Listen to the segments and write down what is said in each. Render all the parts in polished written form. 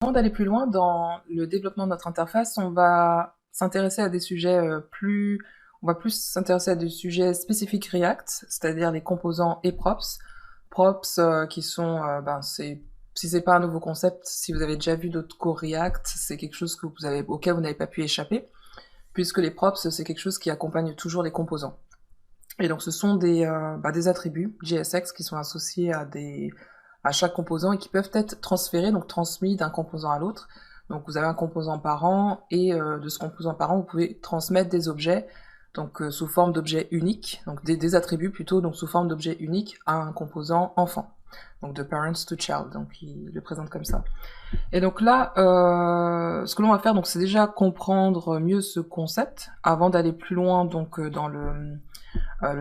Avant d'aller plus loin dans le développement de notre interface, on va s'intéresser à des sujets on va plus s'intéresser à des sujets spécifiques React, c'est-à-dire les composants et props. Props qui sont, si c'est pas un nouveau concept, si vous avez déjà vu d'autres cours React, c'est quelque chose auquel vous n'avez pas pu échapper, puisque les props c'est quelque chose qui accompagne toujours les composants. Et donc ce sont des attributs JSX qui sont associés à chaque composant et qui peuvent être transférés, donc transmis d'un composant à l'autre. Donc vous avez un composant parent et de ce composant parent vous pouvez transmettre des objets, donc sous forme d'objets uniques, donc des attributs plutôt, donc sous forme d'objets uniques à un composant enfant. Donc de parents to child, donc il le présente comme ça. Et donc là, ce que l'on va faire, donc c'est déjà comprendre mieux ce concept avant d'aller plus loin donc dans le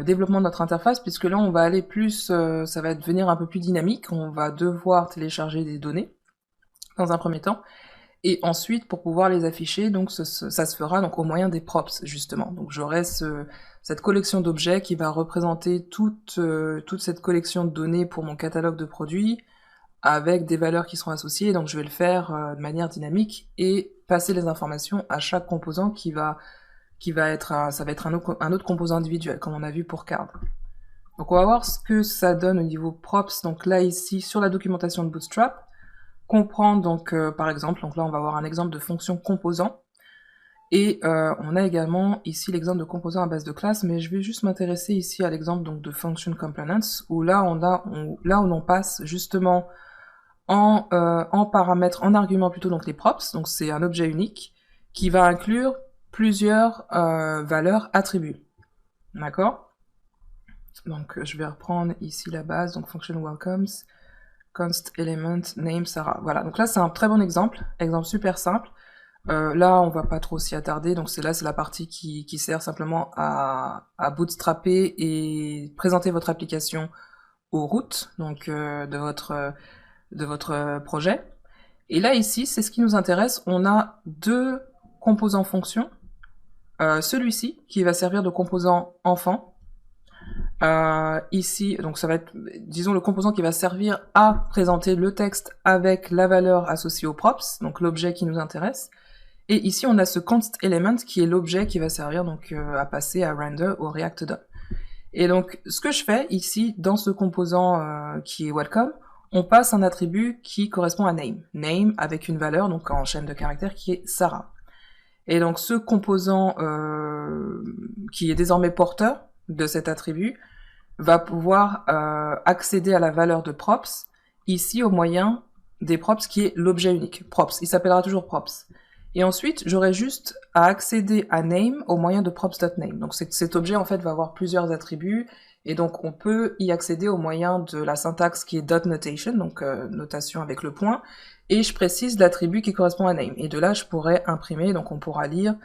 développement de notre interface, puisque là on va aller plus, ça va devenir un peu plus dynamique, on va devoir télécharger des données dans un premier temps, et ensuite pour pouvoir les afficher, donc ça se fera donc au moyen des props justement. Donc j'aurai cette collection d'objets qui va représenter toute cette collection de données pour mon catalogue de produits, avec des valeurs qui seront associées, donc je vais le faire de manière dynamique et passer les informations à chaque composant qui va être ça va être un autre composant individuel, comme on a vu pour card. Donc on va voir ce que ça donne au niveau props. Donc là ici sur la documentation de Bootstrap, comprendre donc par exemple, donc là on va avoir un exemple de fonction composant, et on a également ici l'exemple de composant à base de classe, mais je vais juste m'intéresser ici à l'exemple donc de function components, où là on passe justement en paramètres, en argument plutôt, donc les props, donc c'est un objet unique qui va inclure plusieurs valeurs attributs. D'accord? Donc je vais reprendre ici la base, donc function welcomes, const element name Sarah. Voilà, donc là c'est un très bon exemple super simple. Là on va pas trop s'y attarder, donc c'est la partie qui sert simplement à bootstrapper et présenter votre application aux routes donc de votre projet. Et là ici c'est ce qui nous intéresse, on a deux composants fonctions. Celui-ci qui va servir de composant enfant. Ici, donc ça va être, disons, le composant qui va servir à présenter le texte avec la valeur associée aux props, donc l'objet qui nous intéresse. Et ici, on a ce const element qui est l'objet qui va servir donc à passer à render au React DOM. Et donc, ce que je fais ici, dans ce composant qui est welcome, on passe un attribut qui correspond à name. Name avec une valeur, donc en chaîne de caractères, qui est Sarah. Et donc, ce composant qui est désormais porteur de cet attribut va pouvoir accéder à la valeur de props, ici au moyen des props qui est l'objet unique. Props, il s'appellera toujours props. Et ensuite, j'aurai juste à accéder à name au moyen de props.name. Donc cet objet en fait va avoir plusieurs attributs, et donc on peut y accéder au moyen de la syntaxe qui est dot notation, donc notation avec le point, et je précise l'attribut qui correspond à name. Et de là, je pourrais imprimer, donc on pourra lire,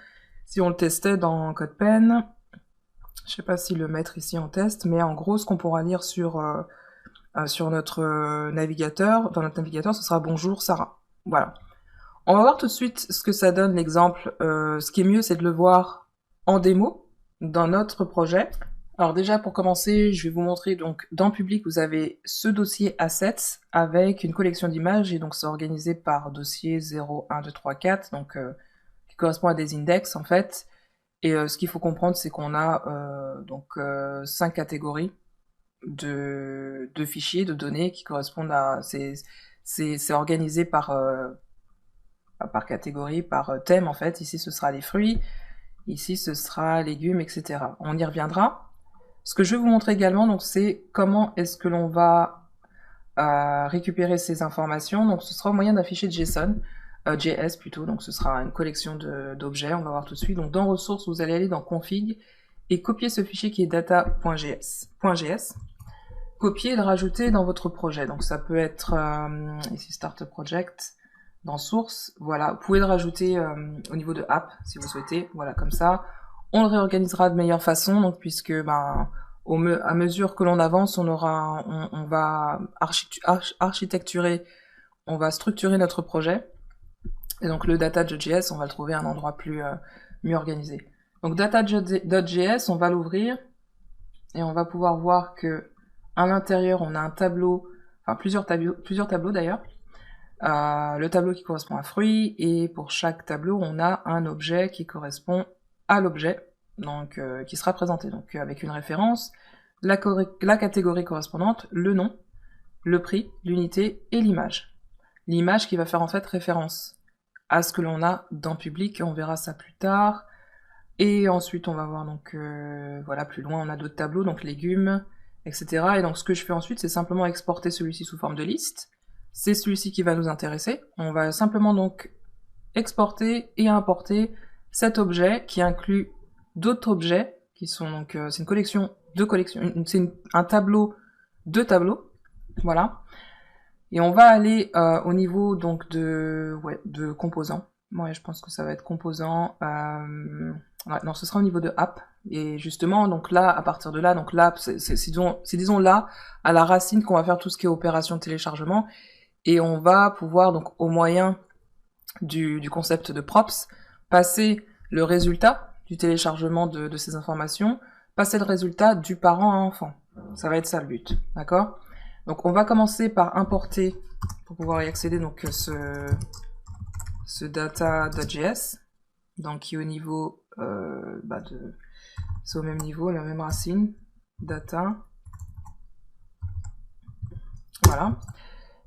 si on le testait dans CodePen, je sais pas si le mettre ici en test, mais en gros, ce qu'on pourra lire sur notre navigateur, dans notre navigateur, ce sera bonjour Sarah. Voilà. On va voir tout de suite ce que ça donne l'exemple. Ce qui est mieux, c'est de le voir en démo dans notre projet. Alors déjà, pour commencer, je vais vous montrer, donc dans Public, vous avez ce dossier Assets avec une collection d'images, et donc c'est organisé par dossier 0, 1, 2, 3, 4, donc qui correspond à des index en fait. Et ce qu'il faut comprendre, c'est qu'on a 5 catégories de fichiers, de données qui correspondent à... C'est organisé par catégorie, par thème en fait. Ici, ce sera les fruits, ici, ce sera légumes, etc. On y reviendra. Ce que je vais vous montrer également, donc, c'est comment est-ce que l'on va récupérer ces informations. Donc, ce sera au moyen d'un fichier JSON. JS plutôt, donc ce sera une collection d'objets, on va voir tout de suite. Donc dans ressources, vous allez aller dans config et copier ce fichier qui est data.js. Copier et le rajouter dans votre projet. Donc ça peut être ici start a project, dans source, voilà. Vous pouvez le rajouter au niveau de app si vous souhaitez, voilà, comme ça. On le réorganisera de meilleure façon, donc puisque à mesure que l'on avance, on va architecturer, on va structurer notre projet. Et donc le data.js, on va le trouver à un endroit mieux organisé. Donc data.js, on va l'ouvrir et on va pouvoir voir que à l'intérieur, on a un tableau, enfin plusieurs tableaux d'ailleurs. le tableau qui correspond à fruit, et pour chaque tableau, on a un objet qui correspond à l'objet, donc qui sera présenté, donc avec une référence, la catégorie correspondante, le nom, le prix, l'unité et l'image. L'image qui va faire en fait référence à ce que l'on a dans public, on verra ça plus tard. Et ensuite, on va voir donc, voilà, plus loin, on a d'autres tableaux, donc légumes, etc. Et donc, ce que je fais ensuite, c'est simplement exporter celui-ci sous forme de liste. C'est celui-ci qui va nous intéresser. On va simplement donc exporter et importer cet objet qui inclut d'autres objets qui sont donc, c'est une collection de collections, c'est un tableau de tableaux, voilà. Et on va aller au niveau donc de composants. Ouais, je pense que ça va être composants. Ouais, non, ce sera au niveau de app. Et justement, donc là, à partir de là, donc l'app, c'est disons là, à la racine qu'on va faire tout ce qui est opération de téléchargement. Et on va pouvoir, donc au moyen du concept de props, passer le résultat du téléchargement de ces informations, passer le résultat du parent à enfant. Ça va être ça le but, d'accord? Donc on va commencer par importer, pour pouvoir y accéder, donc ce data.js, donc qui est au niveau c'est au même niveau, la même racine, data, voilà.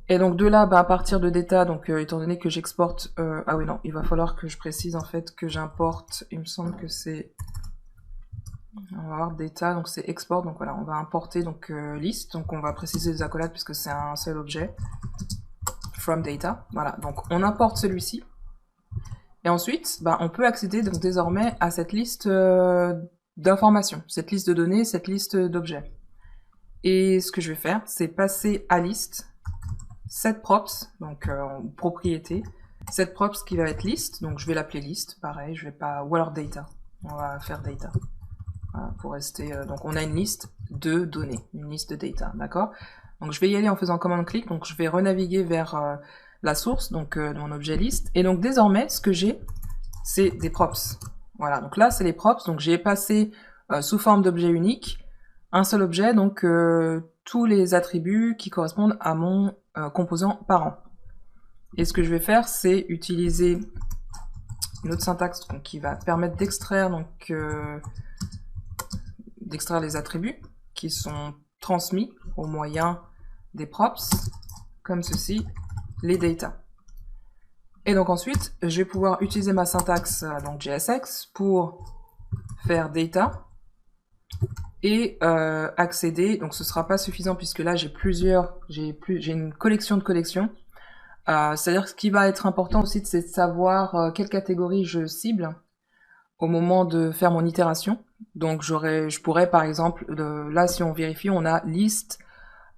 Et donc de là, à partir de data, donc étant donné que j'exporte, ah oui non, il va falloir que je précise en fait que j'importe, il me semble que c'est, on va voir data, donc c'est export, donc voilà, on va importer donc list, donc on va préciser les accolades puisque c'est un seul objet, from data, voilà, donc on importe celui-ci, et ensuite, on peut accéder donc désormais à cette liste d'informations, cette liste de données, cette liste d'objets. Et ce que je vais faire, c'est passer à liste setProps, donc propriété, setProps qui va être liste, donc je vais l'appeler liste, pareil, je vais pas, ou alors data, on va faire data, voilà, pour rester, donc on a une liste de données, une liste de data, d'accord? Donc je vais y aller en faisant commande-clic, donc je vais renaviguer vers la source, donc mon objet liste, et donc désormais, ce que j'ai, c'est des props. Voilà, donc là, c'est les props, donc j'ai passé sous forme d'objet unique, un seul objet, donc tous les attributs qui correspondent à mon composant parent. Et ce que je vais faire, c'est utiliser une autre syntaxe donc, qui va permettre d'extraire donc d'extraire les attributs qui sont transmis au moyen des props, comme ceci, les data. Et donc ensuite, je vais pouvoir utiliser ma syntaxe donc JSX pour faire data et accéder. Donc ce sera pas suffisant puisque là j'ai une collection de collections. C'est-à-dire ce qui va être important aussi, c'est de savoir quelle catégorie je cible au moment de faire mon itération. Donc je pourrais par exemple, là si on vérifie, on a liste,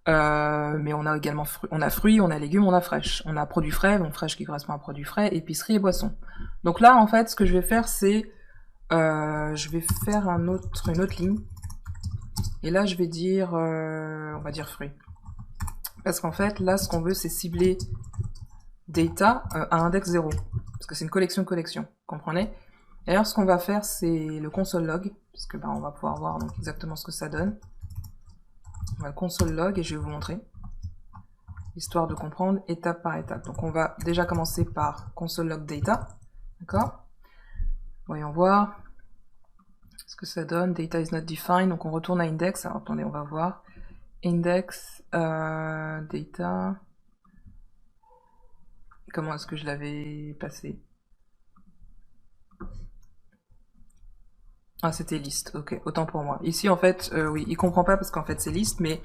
mais on a également on a fruits, on a légumes, on a fraîche. On a produits frais, donc fraîche qui correspond à produits frais, épicerie et boissons. Donc là en fait ce que je vais faire c'est, je vais faire une autre ligne. Et là je vais dire, on va dire fruits. Parce qu'en fait là ce qu'on veut c'est cibler data à index 0. Parce que c'est une collection, comprenez? D'ailleurs, ce qu'on va faire, c'est le console log, parce que on va pouvoir voir donc, exactement ce que ça donne. On va le console log et je vais vous montrer, histoire de comprendre étape par étape. Donc on va déjà commencer par console log data, d'accord? Voyons voir ce que ça donne. Data is not defined, donc on retourne à index. Alors attendez, on va voir. Index, data. Comment est-ce que je l'avais passé? Ah, c'était liste, ok, autant pour moi. Ici, en fait, oui, il comprend pas parce qu'en fait, c'est liste, mais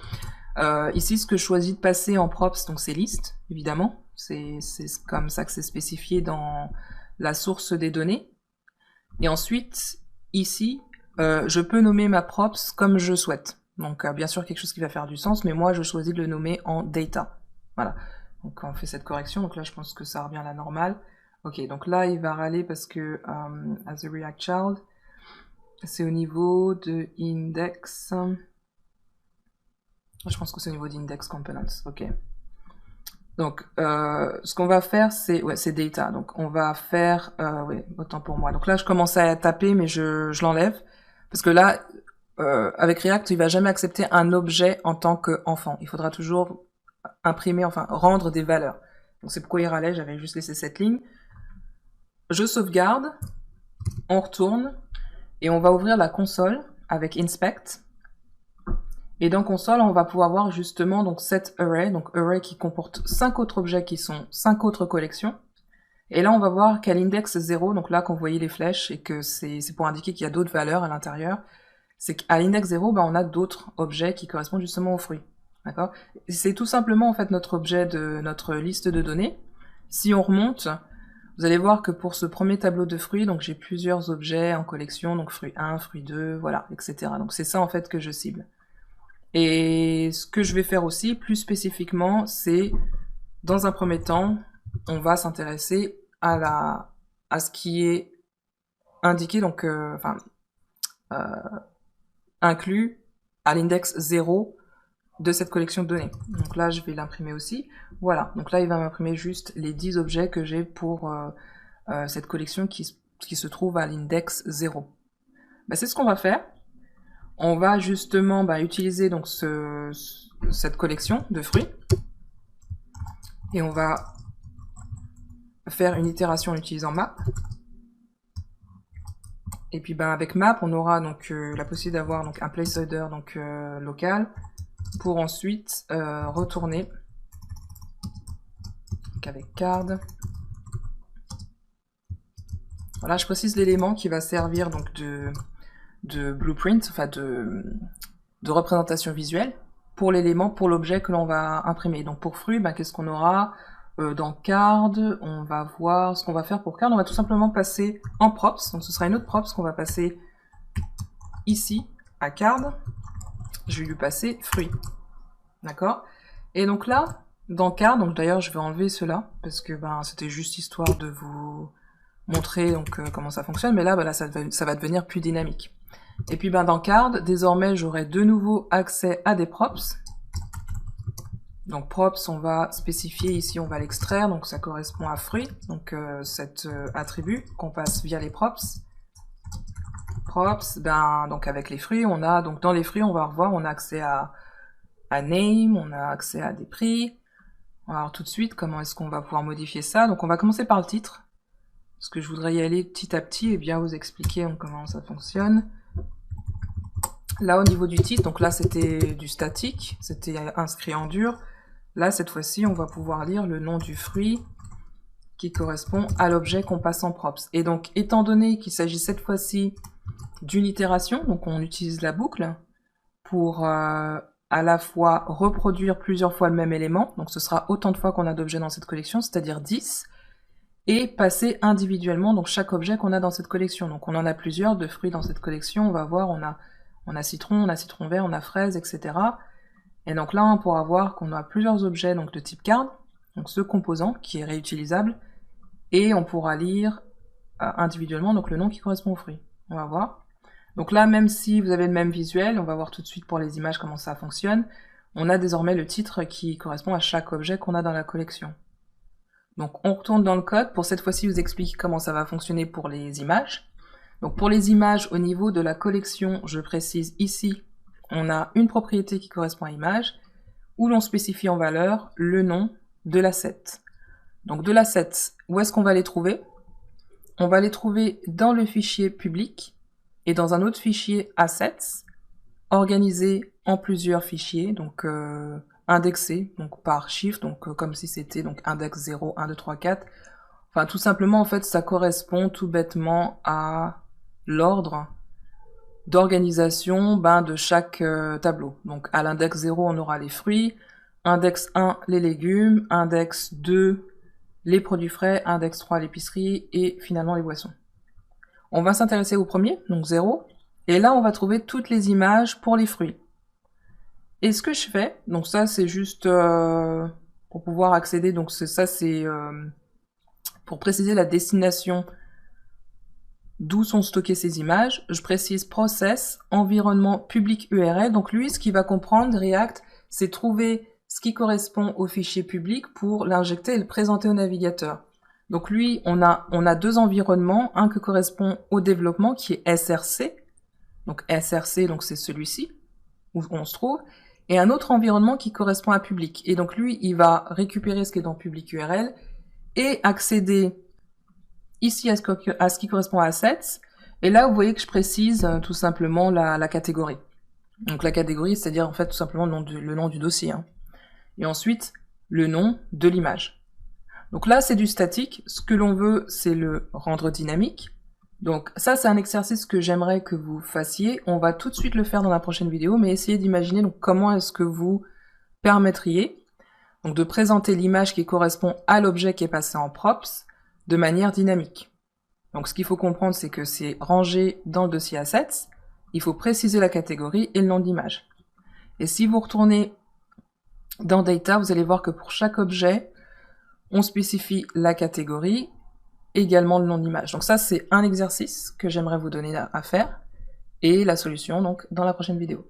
ici, ce que je choisis de passer en props, donc c'est liste, évidemment. C'est comme ça que c'est spécifié dans la source des données. Et ensuite, ici, je peux nommer ma props comme je souhaite. Donc, bien sûr, quelque chose qui va faire du sens, mais moi, je choisis de le nommer en data. Voilà. Donc, on fait cette correction. Donc là, je pense que ça revient à la normale. Ok, donc là, il va râler parce que, as a React Child, c'est au niveau de index. Je pense que c'est au niveau d'index components. Ok. Donc, ce qu'on va faire, c'est data. Donc, on va faire, autant pour moi. Donc là, je commence à taper, mais je l'enlève parce que là, avec React, il va jamais accepter un objet en tant qu'enfant. Il faudra toujours imprimer, enfin rendre des valeurs. Donc c'est pourquoi il râlait, j'avais juste laissé cette ligne. Je sauvegarde, on retourne, et on va ouvrir la console avec Inspect. Et dans console, on va pouvoir voir justement donc cet array, donc array qui comporte 5 autres objets qui sont 5 autres collections. Et là, on va voir qu'à l'index 0, donc là, quand vous voyez les flèches et que c'est pour indiquer qu'il y a d'autres valeurs à l'intérieur, c'est qu'à l'index 0, ben, on a d'autres objets qui correspondent justement aux fruits. D'accord? C'est tout simplement en fait notre objet de notre liste de données. Si on remonte, vous allez voir que pour ce premier tableau de fruits, donc j'ai plusieurs objets en collection, donc fruit 1, fruit 2, voilà, etc. Donc c'est ça en fait que je cible. Et ce que je vais faire aussi, plus spécifiquement, c'est, dans un premier temps, on va s'intéresser à ce qui est indiqué, donc, inclus à l'index 0 de cette collection de données. Donc là, je vais l'imprimer aussi. Voilà, donc là, il va m'imprimer juste les 10 objets que j'ai pour cette collection qui se trouve à l'index 0. Ben, c'est ce qu'on va faire. On va justement utiliser donc cette collection de fruits et on va faire une itération en utilisant map. Et puis avec map, on aura donc la possibilité d'avoir donc un placeholder donc local pour ensuite retourner donc avec card. Voilà, je précise l'élément qui va servir donc de blueprint, enfin de représentation visuelle pour l'élément, pour l'objet que l'on va imprimer. Donc pour fruit, qu'est-ce qu'on aura dans card? On va voir ce qu'on va faire pour card. On va tout simplement passer en props. Donc ce sera une autre props qu'on va passer ici à card. Je vais lui passer fruit. D'accord? Et donc là, dans card, donc d'ailleurs je vais enlever cela parce que c'était juste histoire de vous montrer donc comment ça fonctionne. Mais là, ça va devenir plus dynamique. Et puis dans card, désormais j'aurai de nouveau accès à des props. Donc props, on va spécifier ici, on va l'extraire, donc ça correspond à fruit, donc cet attribut qu'on passe via les props. Props, donc avec les fruits, on a, donc dans les fruits, on va revoir, on a accès à name, on a accès à des prix. On va voir tout de suite comment est-ce qu'on va pouvoir modifier ça. Donc on va commencer par le titre, parce que je voudrais y aller petit à petit et bien vous expliquer comment ça fonctionne. Là, au niveau du titre, donc là, c'était du statique, c'était inscrit en dur. Là, cette fois-ci, on va pouvoir lire le nom du fruit qui correspond à l'objet qu'on passe en props. Et donc, étant donné qu'il s'agit cette fois-ci d'une itération, donc on utilise la boucle pour à la fois reproduire plusieurs fois le même élément, donc ce sera autant de fois qu'on a d'objets dans cette collection, c'est-à-dire 10, et passer individuellement donc chaque objet qu'on a dans cette collection. Donc on en a plusieurs de fruits dans cette collection, on va voir, on a citron vert, on a fraise, etc. Et donc là, on pourra voir qu'on a plusieurs objets donc de type card, donc ce composant qui est réutilisable, et on pourra lire individuellement donc le nom qui correspond au fruit. On va voir. Donc là, même si vous avez le même visuel, on va voir tout de suite pour les images comment ça fonctionne, on a désormais le titre qui correspond à chaque objet qu'on a dans la collection. Donc on retourne dans le code, pour cette fois-ci vous expliquer comment ça va fonctionner pour les images. Donc pour les images, au niveau de la collection, je précise ici, on a une propriété qui correspond à image, où l'on spécifie en valeur le nom de l'asset. Donc de l'asset, où est-ce qu'on va les trouver? On va les trouver dans le fichier public et dans un autre fichier assets, organisé en plusieurs fichiers, donc indexés donc par chiffre, donc comme si c'était donc index 0, 1, 2, 3, 4. Enfin tout simplement en fait ça correspond tout bêtement à l'ordre d'organisation de chaque tableau. Donc à l'index 0 on aura les fruits, index 1 les légumes, index 2 les produits frais, index 3 l'épicerie et finalement les boissons. On va s'intéresser au premier, donc 0, et là on va trouver toutes les images pour les fruits. Et ce que je fais, donc ça c'est juste pour pouvoir accéder, donc ça c'est pour préciser la destination d'où sont stockées ces images, je précise process, environnement public URL, donc lui ce qu'il va comprendre, React, c'est trouver ce qui correspond au fichier public pour l'injecter et le présenter au navigateur. Donc lui, on a deux environnements, un qui correspond au développement qui est SRC, donc SRC, donc c'est celui-ci, où on se trouve, et un autre environnement qui correspond à public. Et donc lui, il va récupérer ce qui est dans public URL et accéder ici à ce qui correspond à assets. Et là, vous voyez que je précise tout simplement la catégorie. Donc la catégorie, c'est-à-dire en fait tout simplement le nom du dossier. Hein. Et ensuite, le nom de l'image. Donc là, c'est du statique. Ce que l'on veut, c'est le rendre dynamique. Donc ça, c'est un exercice que j'aimerais que vous fassiez. On va tout de suite le faire dans la prochaine vidéo, mais essayez d'imaginer donc comment est-ce que vous permettriez donc de présenter l'image qui correspond à l'objet qui est passé en props de manière dynamique. Donc ce qu'il faut comprendre, c'est que c'est rangé dans le dossier assets. Il faut préciser la catégorie et le nom d'image. Et si vous retournez dans Data, vous allez voir que pour chaque objet, on spécifie la catégorie, également le nom d'image. Donc ça, c'est un exercice que j'aimerais vous donner à faire, et la solution donc dans la prochaine vidéo.